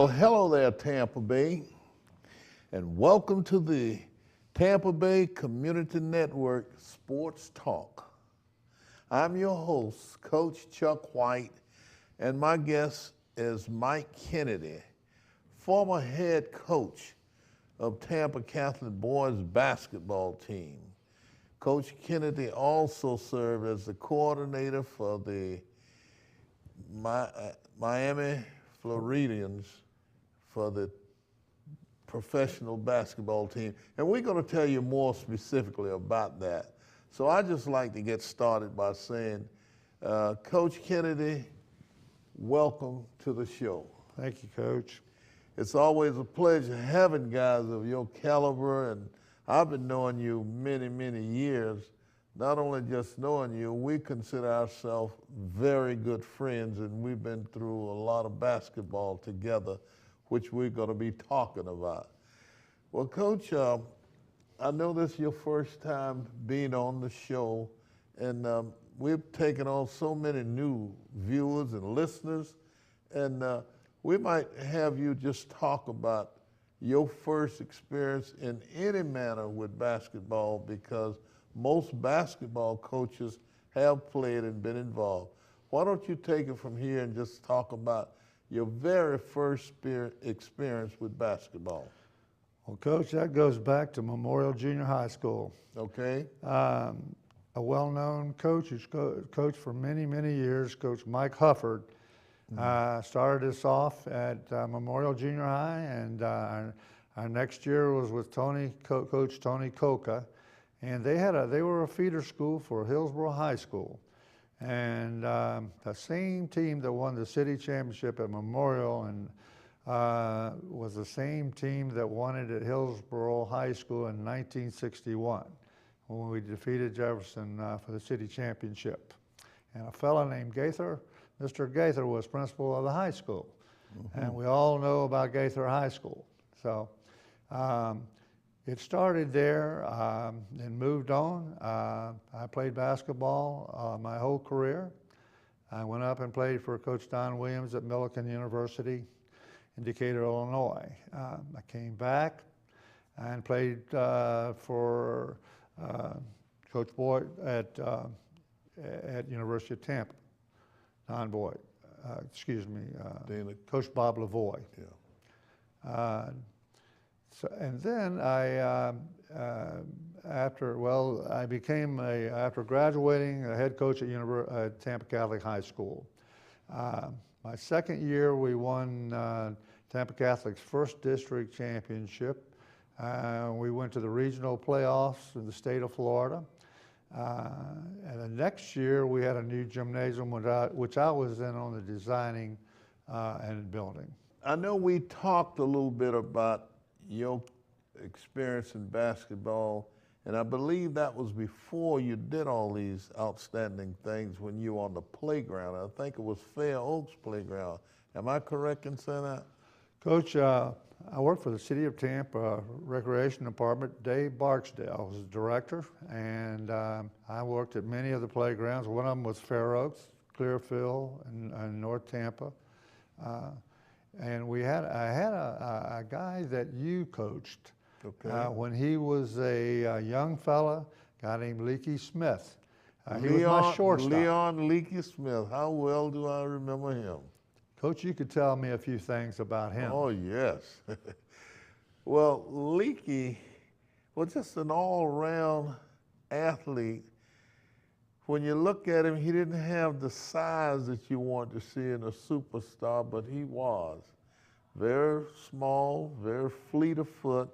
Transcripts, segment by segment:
Well, hello there, Tampa Bay, and welcome to the Tampa Bay Community Network Sports Talk. I'm your host, Coach Chuck White, and my guest is Mike Kennedy, former head coach of Tampa Catholic boys basketball team. Coach Kennedy also served as the coordinator for the Miami Floridians for the professional basketball team. And we're going to tell you more specifically about that. So I'd just like to get started by saying, Coach Kennedy, welcome to the show. Thank you, Coach. It's always a pleasure having guys of your caliber, and I've been knowing you many, many years. Not only just knowing you, we consider ourselves very good friends, and we've been through a lot of basketball together, which we're going to be talking about. Well, Coach, I know this is your first time being on the show, and we've taken on so many new viewers and listeners, and we might have you just talk about your first experience in any manner with basketball, because most basketball coaches have played and been involved. Why don't you take it from here and just talk about your very first experience with basketball? Well, Coach, that goes back to Memorial Junior High School. Okay. A well-known coach who's coached for many, many years, Coach Mike Hufford, started us off at Memorial Junior High, and our next year was with Coach Tony Coca. And they were a feeder school for Hillsborough High School. And the same team that won the city championship at Memorial and was the same team that won it at Hillsborough High School in 1961 when we defeated Jefferson for the city championship. And a fellow named Gaither, Mr. Gaither, was principal of the high school. Mm-hmm. And we all know about Gaither High School. So it started there and moved on. I played basketball my whole career. I went up and played for Coach Don Williams at Millikan University in Decatur, Illinois. I came back and played for Coach Boyd at University of Tampa. Don Boyd, Coach Bob Lavoie. Yeah. So, and then after graduating, a head coach at Tampa Catholic High School. My second year, we won Tampa Catholic's first district championship. We went to the regional playoffs in the state of Florida. And the next year, we had a new gymnasium, which I was then on the designing and building. I know we talked a little bit about your experience in basketball, and I believe that was before you did all these outstanding things when you were on the playground. I think it was Fair Oaks Playground. Am I correct in saying that? Coach, I worked for the City of Tampa Recreation Department. Dave Barksdale was the director, and I worked at many of the playgrounds. One of them was Fair Oaks, Clearfield, and North Tampa. And I had a guy that you coached when he was a young fella, a guy named Leaky Smith. He was my shortstop. Leon Leaky Smith. How well do I remember him? Coach, you could tell me a few things about him. Oh, yes. Well, Leaky was just an all-around athlete. When you look at him, he didn't have the size that you want to see in a superstar, but he was. Very small, very fleet of foot,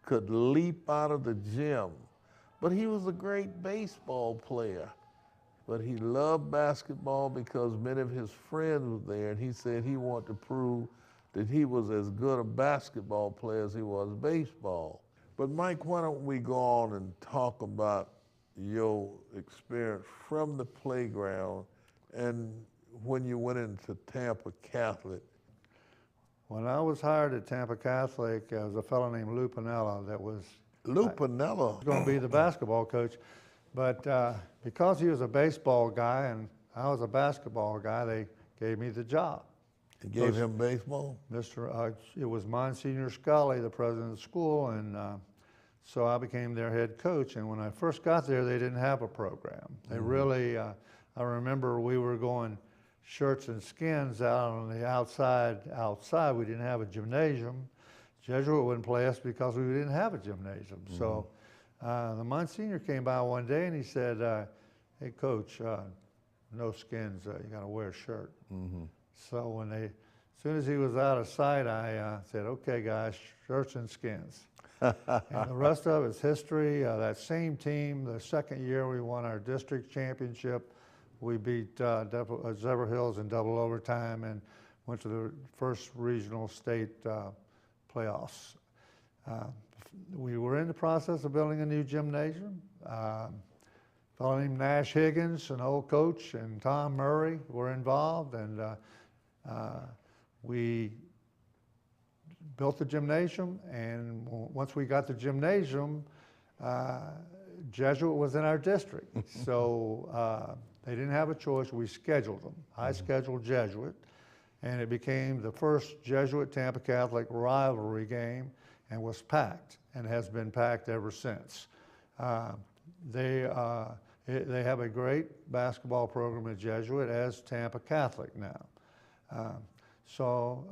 could leap out of the gym. But he was a great baseball player. But he loved basketball because many of his friends were there, and he said he wanted to prove that he was as good a basketball player as he was baseball. But Mike, why don't we go on and talk about your experience from the playground and when you went into Tampa Catholic? When I was hired at Tampa Catholic, there was a fellow named Lou Piniella that was going to be the basketball coach. But because he was a baseball guy and I was a basketball guy, they gave me the job. You gave him baseball? It was Monsignor Scully, the president of the school, and so I became their head coach. And when I first got there, they didn't have a program. They really, I remember we were going shirts and skins out on the outside. We didn't have a gymnasium. Jesuit wouldn't play us because we didn't have a gymnasium. So the Monsignor came by one day and he said, hey coach, no skins, you gotta wear a shirt. So as soon as he was out of sight, I said, okay guys, shirts and skins. And the rest of it's history. That same team, the second year we won our district championship. We beat Zephyr Hills in double overtime and went to the first regional state playoffs. We were in the process of building a new gymnasium. A fellow named Nash Higgins, an old coach, and Tom Murray were involved, and we built the gymnasium. And once we got the gymnasium, Jesuit was in our district, so they didn't have a choice. We scheduled them. I scheduled Jesuit, and it became the first Jesuit-Tampa Catholic rivalry game, and was packed, and has been packed ever since. They have a great basketball program at Jesuit, as Tampa Catholic now. So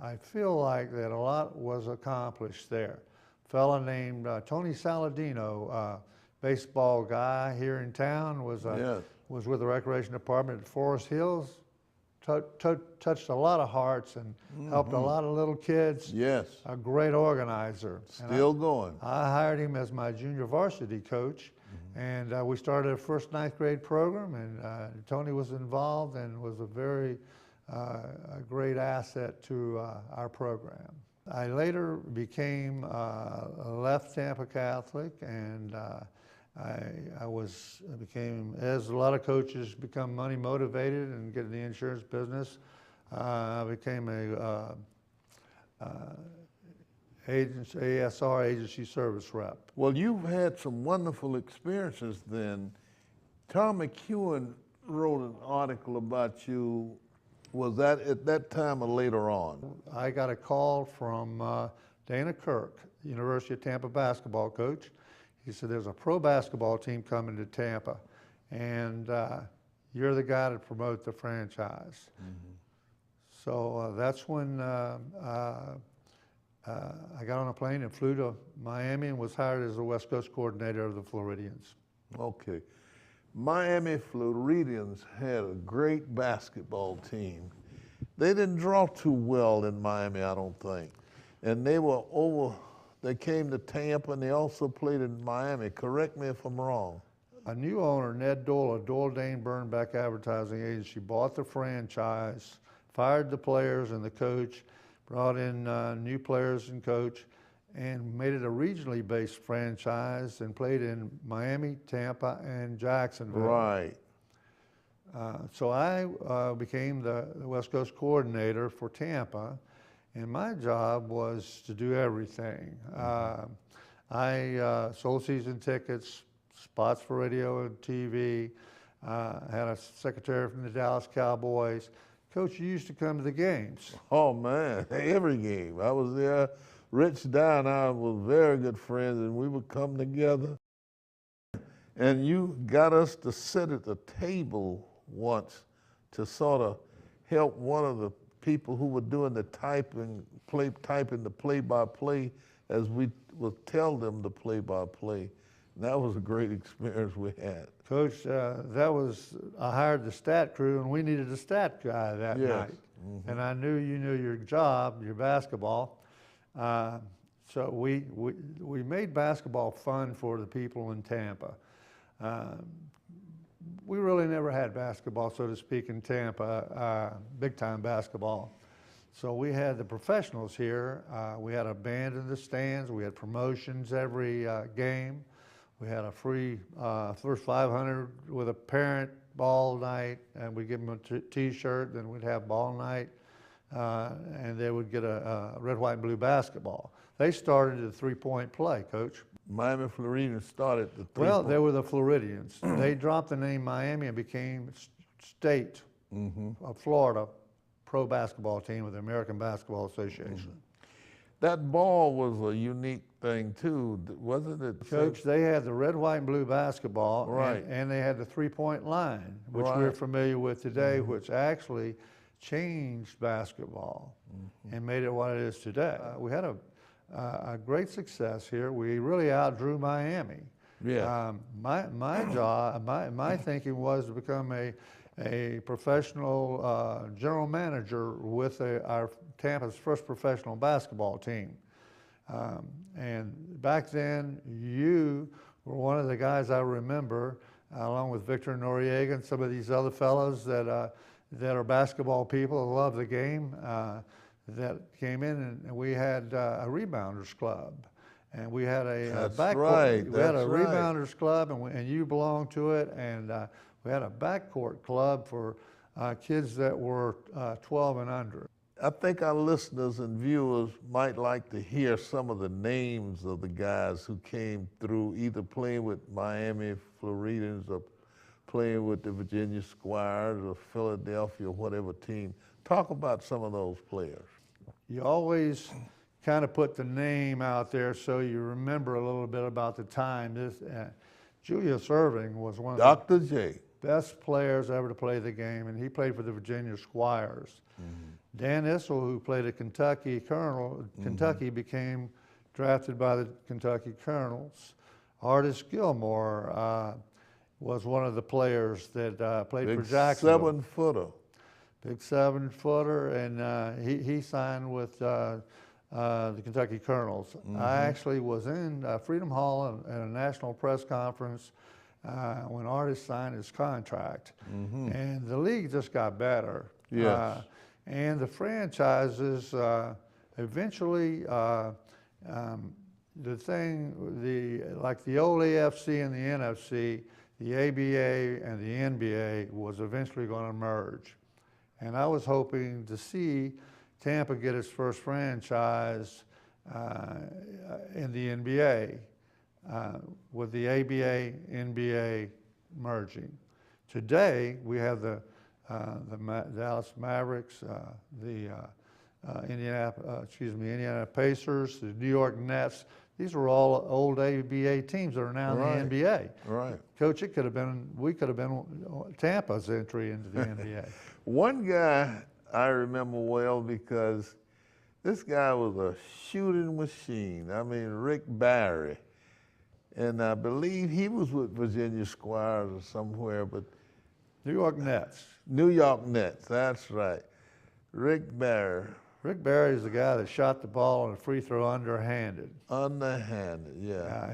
I feel like that a lot was accomplished there. A fella named Tony Saladino, baseball guy here in town, was with the recreation department at Forest Hills. Touched a lot of hearts and helped a lot of little kids. Yes. A great organizer. Still going. I hired him as my junior varsity coach, and we started a first ninth grade program, and Tony was involved and was a very a great asset to our program. I later left Tampa Catholic, and I became, as a lot of coaches become money motivated and get in the insurance business, I became a ASR, agency service rep. Well, you've had some wonderful experiences then. Tom McEwen wrote an article about you. Was that at that time or later on? I got a call from Dana Kirk, University of Tampa basketball coach. He said, there's a pro basketball team coming to Tampa, and you're the guy to promote the franchise. So that's when I got on a plane and flew to Miami and was hired as the West Coast coordinator of the Floridians. Okay. Miami Floridians had a great basketball team. They didn't draw too well in Miami, I don't think. And they came to Tampa, and they also played in Miami. Correct me if I'm wrong. A new owner, Ned Dole, of Dole Dane Burnback Advertising Agency, bought the franchise, fired the players and the coach, brought in new players and coach, and made it a regionally based franchise, and played in Miami, Tampa, and Jacksonville. Right. So I became the West Coast coordinator for Tampa, and my job was to do everything. I sold season tickets, spots for radio and TV, had a secretary from the Dallas Cowboys. Coach, you used to come to the games. Oh man, every game. I was there. Rich Dye and I were very good friends, and we would come together. And you got us to sit at the table once to sort of help one of the people who were doing the typing the play-by-play as we would tell them the play-by-play. And that was a great experience we had. Coach, I hired the stat crew, and we needed a stat guy that night. And I knew you knew your job, your basketball. So we made basketball fun for the people in Tampa. We really never had basketball, so to speak, in Tampa, big-time basketball. So we had the professionals here. We had a band in the stands. We had promotions every game. We had a free first 500 with a parent ball night, and we'd give them a T-shirt, then we'd have ball night, and they would get a red, white, and blue basketball. They started the three-point play, Coach. Miami Floridians started the three-point. Well, they were the Floridians. They dropped the name Miami and became state of Florida pro basketball team with the American Basketball Association. That ball was a unique thing too, wasn't it? Coach, they had the red, white, and blue basketball, Right. and they had the three-point line, which Right. we're familiar with today, which actually changed basketball and made it what it is today. We had a great success here. We really outdrew Miami. Yeah. My thinking was to become a professional general manager with our Tampa's first professional basketball team. And back then, you were one of the guys I remember, along with Victor Noriega and some of these other fellows that are basketball people, love the game, that came in, and we had a rebounders club. And we had a backcourt. We had a rebounders club, and you belonged to it. And we had a backcourt club for kids that were 12 and under. I think our listeners and viewers might like to hear some of the names of the guys who came through, either playing with Miami Floridians or playing with the Virginia Squires or Philadelphia, whatever team. Talk about some of those players. You always kind of put the name out there so you remember a little bit about the time. Julius Erving was one of Dr. J. the best players ever to play the game, and he played for the Virginia Squires. Dan Issel, who played at Kentucky Colonel, Kentucky became drafted by the Kentucky Colonels. Artis Gilmore was one of the players that played for Jacksonville. 7-footer. Big 7-footer, and he signed with the Kentucky Colonels. I actually was in Freedom Hall at a national press conference when Artis signed his contract, and the league just got better. Yes. And the franchises eventually, like the old AFC and the NFC, the ABA and the NBA was eventually going to merge. And I was hoping to see Tampa get its first franchise in the NBA with the ABA, NBA merging. Today, we have the Dallas Mavericks, the Indiana Pacers, the New York Nets. These were all old ABA teams that are now in the NBA. Right. Coach, we could have been Tampa's entry into the NBA. One guy I remember well because this guy was a shooting machine. I mean, Rick Barry. And I believe he was with Virginia Squires or somewhere, but New York Nets. New York Nets, that's right. Rick Barry. Rick Barry is the guy that shot the ball on a free throw underhanded. Underhanded, yeah.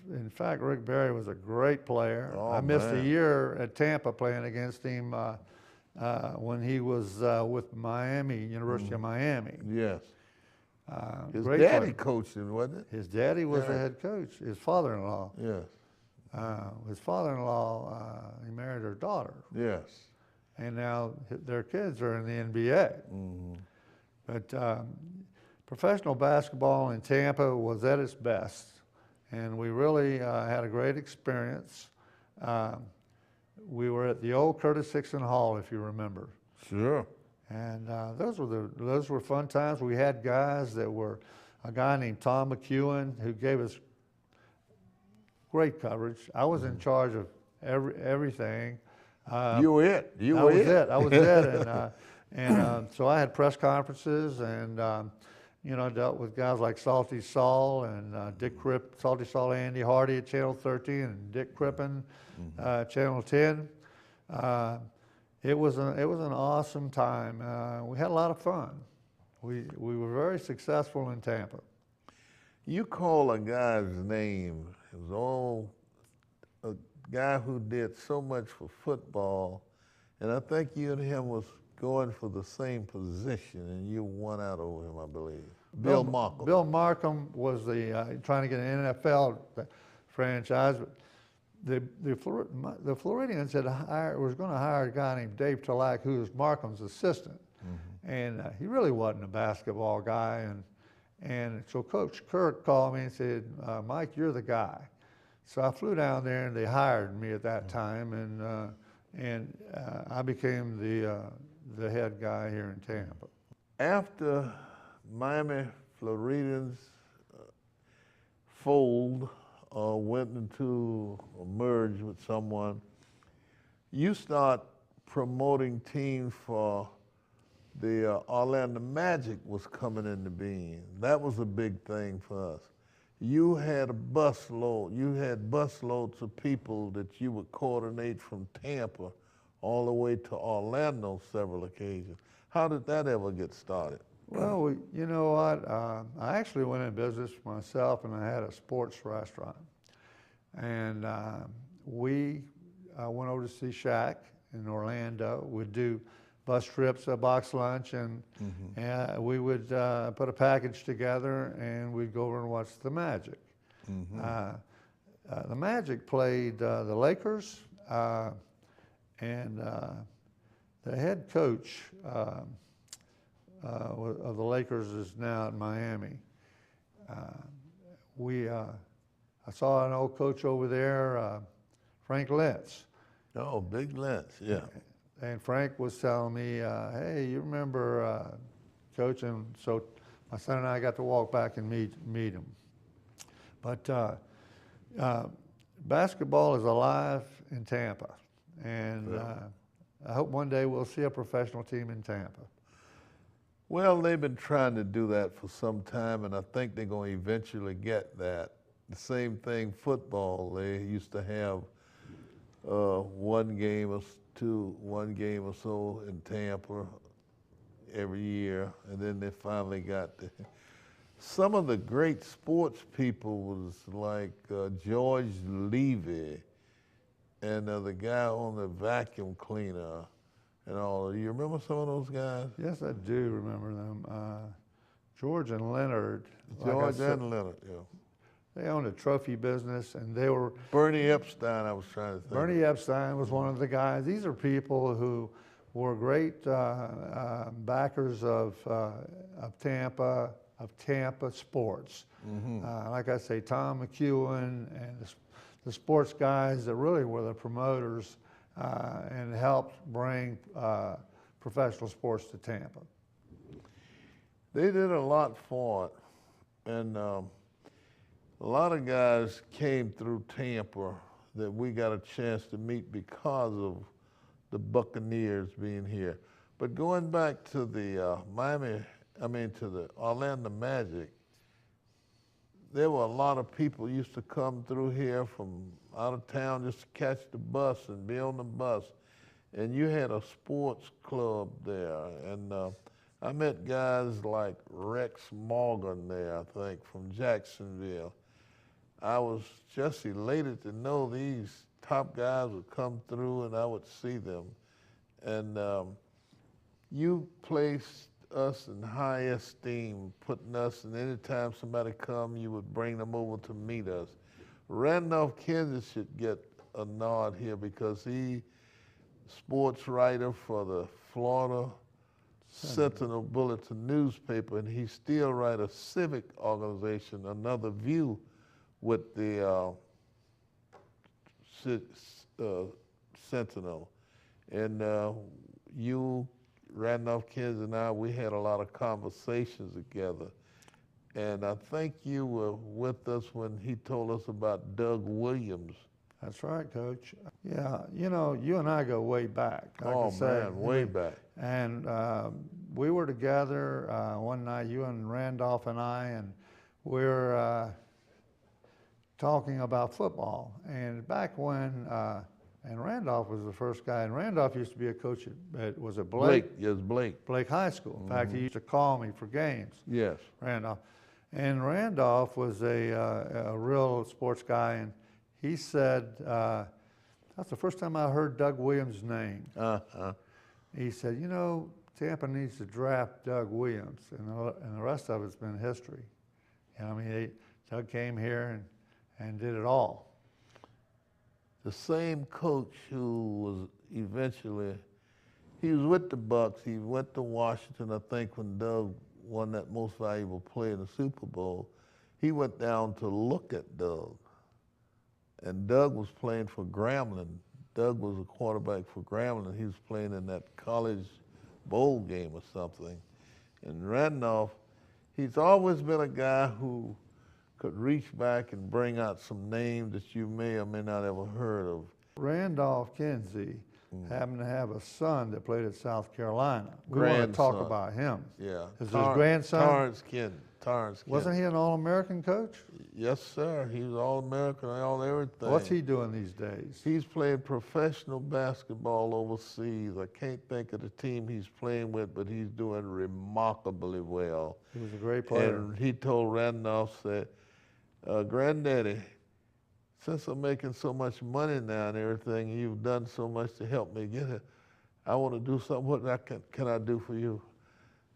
In fact, Rick Barry was a great player. Oh, I missed man. a year at Tampa playing against him when he was with Miami, University of Miami. Yes. His Great daddy player. coached him, wasn't it? His daddy was the head coach. His father-in-law. Yes. His father-in-law, he married her daughter. Yes. And now their kids are in the NBA. But professional basketball in Tampa was at its best, and we really had a great experience. We were at the old Curtis Hickson Hall, if you remember. Sure. And those were fun times. We had guys that were a guy named Tom McEwen who gave us great coverage. I was in charge of everything. You were it. I was it. And so I had press conferences and, dealt with guys like Salty Saul and Dick Cripp, Salty Saul Andy Hardy at Channel 13 and Dick Crippen, Channel 10. It was an awesome time. We had a lot of fun. We were very successful in Tampa. You call a guy's name, it was a guy who did so much for football, and I think you and him was going for the same position, and you won out over him, I believe. Bill Markham. Bill Markham was trying to get an NFL franchise. The Floridians was going to hire a guy named Dave Talack, who was Markham's assistant, and he really wasn't a basketball guy. And so Coach Kirk called me and said, "Mike, you're the guy." So I flew down there, and they hired me at that time, and I became the head guy here in Tampa. After Miami Floridians fold or went into a merge with someone, you start promoting teams for the Orlando Magic was coming into being. That was a big thing for us. You had busloads of people that you would coordinate from Tampa all the way to Orlando several occasions. How did that ever get started? Well, you know what? I actually went in business myself, and I had a sports restaurant. And we went over to see Shaq in Orlando. We'd do bus trips, a box lunch, and we would put a package together, and we'd go over and watch the Magic. The Magic played the Lakers, and the head coach of the Lakers is now in Miami. I saw an old coach over there, Frank Lentz. Oh, Big Lentz, yeah. And Frank was telling me, hey, you remember Coach? And so my son and I got to walk back and meet him. But basketball is alive in Tampa. And I hope one day we'll see a professional team in Tampa. Well, they've been trying to do that for some time, and I think they're going to eventually get that. The same thing, football. They used to have one game or so in Tampa every year, and then they finally got some of the great sports people was like George Levy and the guy on the vacuum cleaner and all. Do you remember some of those guys? Yes, I do remember them. George and Leonard. George and Leonard, yeah. They owned a trophy business, and they were... Bernie Epstein, I was trying to think. Bernie Epstein was one of the guys. These are people who were great backers of Tampa sports. Like I say, Tom McEwen and the sports guys that really were the promoters and helped bring professional sports to Tampa. They did a lot for it, and a lot of guys came through Tampa that we got a chance to meet because of the Buccaneers being here. But going back to the to the Orlando Magic, there were a lot of people used to come through here from out of town just to catch the bus and be on the bus. And you had a sports club there. And I met guys like Rex Morgan there, I think, from Jacksonville. I was just elated to know these top guys would come through and I would see them. And you placed us in high esteem, putting us, and anytime somebody come, you would bring them over to meet us. Randolph Kansas should get a nod here because he sports writer for the Florida Sentinel Bulletin newspaper, and he still write a civic organization, Another View, with the Sentinel. And you, Randolph Kansas, and I, we had a lot of conversations together. And I think you were with us when he told us about Doug Williams. That's right, Coach. Yeah, you know, you and I go way back. Way back. And we were together one night, you and Randolph and I, and we were talking about football. And back when, and Randolph was the first guy, and Randolph used to be a coach was it Blake? Yes, Blake. Blake High School. In fact, he used to call me for games. Yes. Randolph. And Randolph was a real sports guy, and he said, that's the first time I heard Doug Williams' name. He said, you know, Tampa needs to draft Doug Williams, and the rest of it's been history. You know, I mean, Doug came here and did it all. The same coach who was eventually, he was with the Bucks, he went to Washington, I think, when Doug won that most valuable player in the Super Bowl. He went down to look at Doug. And Doug was playing for Grambling. Doug was a quarterback for Grambling. He was playing in that college bowl game or something. And Randolph, he's always been a guy who could reach back and bring out some names that you may or may not ever heard of. Randolph Kinsey happened to have a son that played at South Carolina. We want to talk Grandson. about him. Yeah. Is his grandson? Torrance Ken. Wasn't he an All-American coach? Yes, sir. He was All-American, all everything. What's he doing these days? He's playing professional basketball overseas. I can't think of the team he's playing with, but he's doing remarkably well. He was a great player. And he told Randolph, said, Granddaddy, since I'm making so much money now and everything, you've done so much to help me get it, I want to do something. What can I do for you?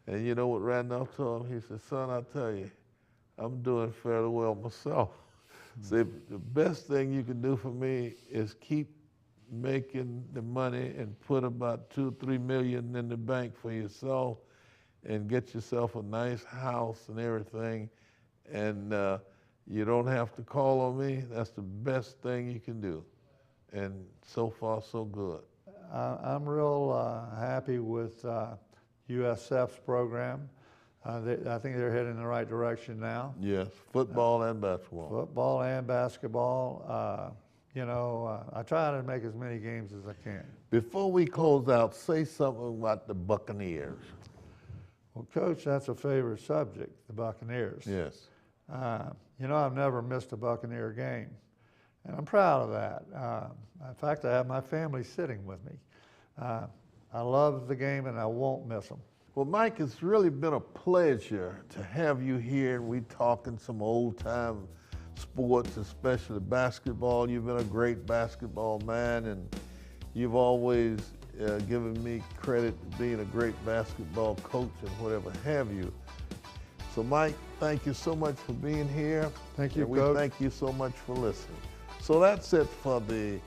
And you know what Randolph told him? He said, son, I tell you, I'm doing fairly well myself. So the best thing you can do for me is keep making the money and put about 2 or 3 million in the bank for yourself and get yourself a nice house and everything. And you don't have to call on me. That's the best thing you can do. And so far, so good. I'm real happy with USF's program. I think they're heading in the right direction now. Yes, football and basketball. Football and basketball. You know, I try to make as many games as I can. Before we close out, say something about the Buccaneers. Well, Coach, that's a favorite subject, the Buccaneers. Yes. You know, I've never missed a Buccaneer game, and I'm proud of that. In fact, I have my family sitting with me. I love the game, and I won't miss them. Well, Mike, it's really been a pleasure to have you here, and we talking some old-time sports, especially basketball. You've been a great basketball man, and you've always given me credit for being a great basketball coach and whatever have you. So, Mike, thank you so much for being here. Thank you, and Coach. We thank you so much for listening. So that's it for the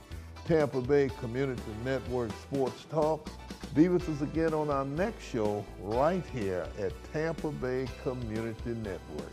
Tampa Bay Community Network Sports Talk. Be with us again on our next show right here at Tampa Bay Community Network.